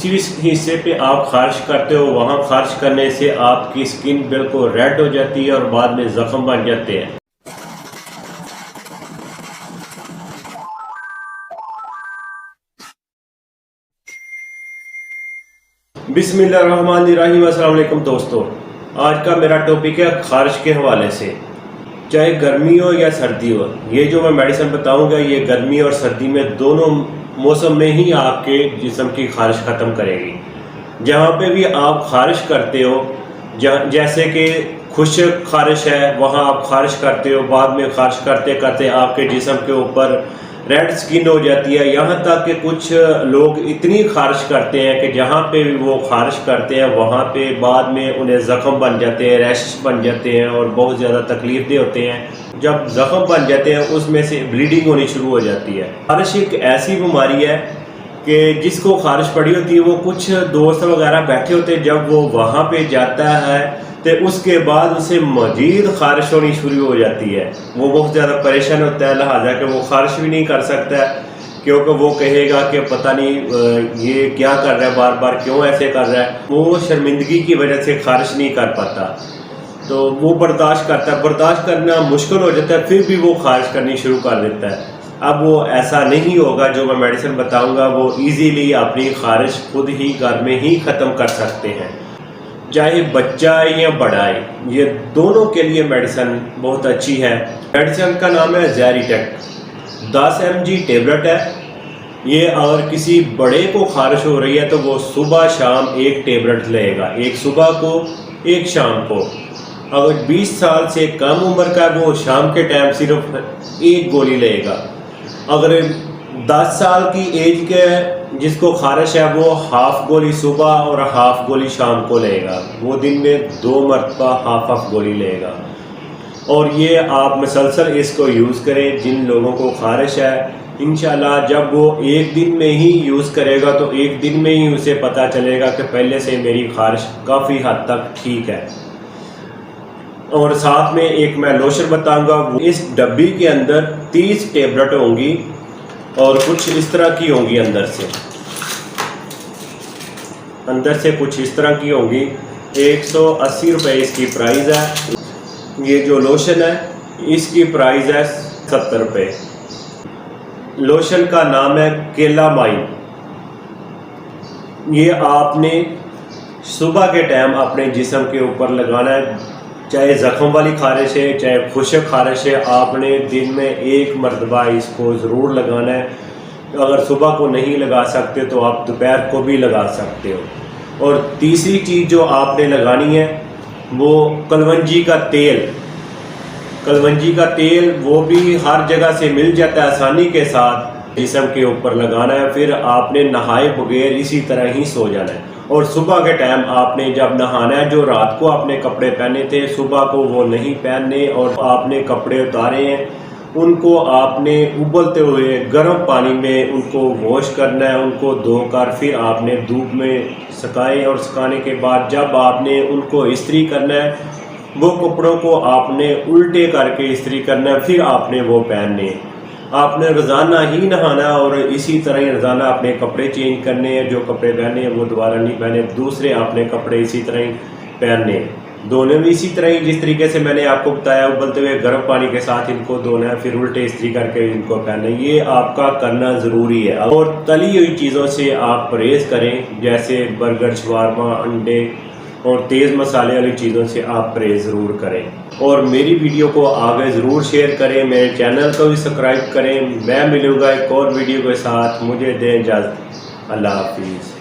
जिस हिस्से पे आप खारिश करते हो वहाँ खारिश करने से आपकी स्किन बिल्कुल रेड हो जाती है और बाद में जख्म बन जाते हैं। बिस्मिल्लाहिर्रहमानिर्रहीम। अस्सलाम वालेकुम दोस्तों, आज का मेरा टॉपिक है खारिश के हवाले से। चाहे गर्मी हो या सर्दी हो, ये जो मैं मेडिसिन बताऊंगा ये गर्मी और सर्दी में दोनों मौसम में ही आपके जिस्म की खारिश ख़त्म करेगी। जहाँ पे भी आप खारिश करते हो, जैसे कि खुश्क खारिश है वहाँ आप खारिश करते हो, बाद में खारिश करते करते आपके जिस्म के ऊपर रेड स्किन हो जाती है। यहाँ तक कि कुछ लोग इतनी खारिश करते हैं कि जहाँ पे भी वो खारिश करते हैं वहाँ पे बाद में उन्हें ज़ख्म बन जाते हैं, रैश बन जाते हैं और बहुत ज़्यादा तकलीफ दे होते हैं। जब ज़ख्म बन जाते हैं उसमें से ब्लीडिंग होनी शुरू हो जाती है। खारिश एक ऐसी बीमारी है कि जिसको खारिश पड़ी होती है वो कुछ दोस्त वगैरह बैठे होते हैं, जब वो वहाँ पे जाता है तो उसके बाद उसे मजीद खारिश होनी शुरू हो जाती है। वो बहुत ज़्यादा परेशान होता है, लिहाजा कि वो खारिश भी नहीं कर सकता है, क्योंकि वो कहेगा कि पता नहीं ये क्या कर रहा है, बार बार क्यों ऐसे कर रहा है। वो शर्मिंदगी की वजह से खारिश नहीं कर पाता, तो वो बर्दाश्त करता है। बर्दाश्त करना मुश्किल हो जाता है, फिर भी वो खारिश करनी शुरू कर देता है। अब वो ऐसा नहीं होगा, जो मैं मेडिसिन बताऊंगा वो इजीली अपनी खारिश खुद ही घर में ही ख़त्म कर सकते हैं। चाहे बच्चा है या बड़ा है, ये दोनों के लिए मेडिसिन बहुत अच्छी है। मेडिसिन का नाम है ज़ेरिटेक, 10 mg टेबलेट है ये। और किसी बड़े को खारिश हो रही है तो वो सुबह शाम एक टेबलेट लेगा, एक सुबह को एक शाम को। अगर 20 साल से कम उम्र का वो शाम के टाइम सिर्फ एक गोली लेगा। अगर 10 साल की एज के जिसको खारिश है वो हाफ गोली सुबह और हाफ गोली शाम को लेगा। वो दिन में 2 मरतबा हाफ गोली लेगा। और ये आप मुसलसल इसको यूज़ करें। जिन लोगों को खारिश है, इंशाल्लाह जब वो एक दिन में ही यूज़ करेगा तो एक दिन में ही उसे पता चलेगा कि पहले से मेरी खारिश काफ़ी हद तक ठीक है। और साथ में एक मैं लोशन बताऊंगा। इस डब्बी के अंदर 30 टेबलेट होंगी और कुछ इस तरह की होंगी अंदर से कुछ इस तरह की होंगी। 180 रुपये इसकी प्राइस है। ये जो लोशन है इसकी प्राइस है 70 रुपये। लोशन का नाम है केलामाइन। ये आपने सुबह के टाइम अपने जिस्म के ऊपर लगाना है। चाहे ज़ख्म वाली खारिश है चाहे खुश्क खारिश है, आपने दिन में एक मरतबा इसको ज़रूर लगाना है। अगर सुबह को नहीं लगा सकते तो आप दोपहर को भी लगा सकते हो। और तीसरी चीज़ जो आपने लगानी है वो कलवंजी का तेल। कलवंजी का तेल वो भी हर जगह से मिल जाता है आसानी के साथ। जिस्म के ऊपर लगाना है, फिर आपने नहाए बगैर इसी तरह ही सो जाना है। और सुबह के टाइम आपने जब नहाना है, जो रात को आपने कपड़े पहने थे सुबह को वो नहीं पहनने। और आपने कपड़े उतारे हैं उनको आपने उबलते हुए गर्म पानी में उनको वॉश करना है। उनको धोकर फिर आपने धूप में सुखाएं और सुखाने के बाद जब आपने उनको इस्त्री करना है, वो कपड़ों को आपने उल्टे करके इस्त्री करना है, फिर आपने वो पहनने हैं। आपने रोज़ाना ही नहाना और इसी तरह ही रोज़ाना अपने कपड़े चेंज करने हैं। जो कपड़े पहने हैं वो दोबारा नहीं पहने, दूसरे आपने कपड़े इसी तरह ही पहनने हैं। धोने भी इसी तरह ही जिस तरीके से मैंने आपको बताया, उबलते हुए गर्म पानी के साथ इनको धोना है, फिर उल्टे इस्त्री करके इनको पहनना है। ये आपका करना ज़रूरी है। और तली हुई चीज़ों से आप परहेज़ करें, जैसे बर्गर, शवारमा, अंडे और तेज़ मसाले वाली चीज़ों से आप परहेज़ ज़रूर करें। और मेरी वीडियो को आगे ज़रूर शेयर करें, मेरे चैनल को भी सब्सक्राइब करें। मैं मिलूँगा एक और वीडियो के साथ। मुझे दें इजाज़त। अल्लाह हाफिज़।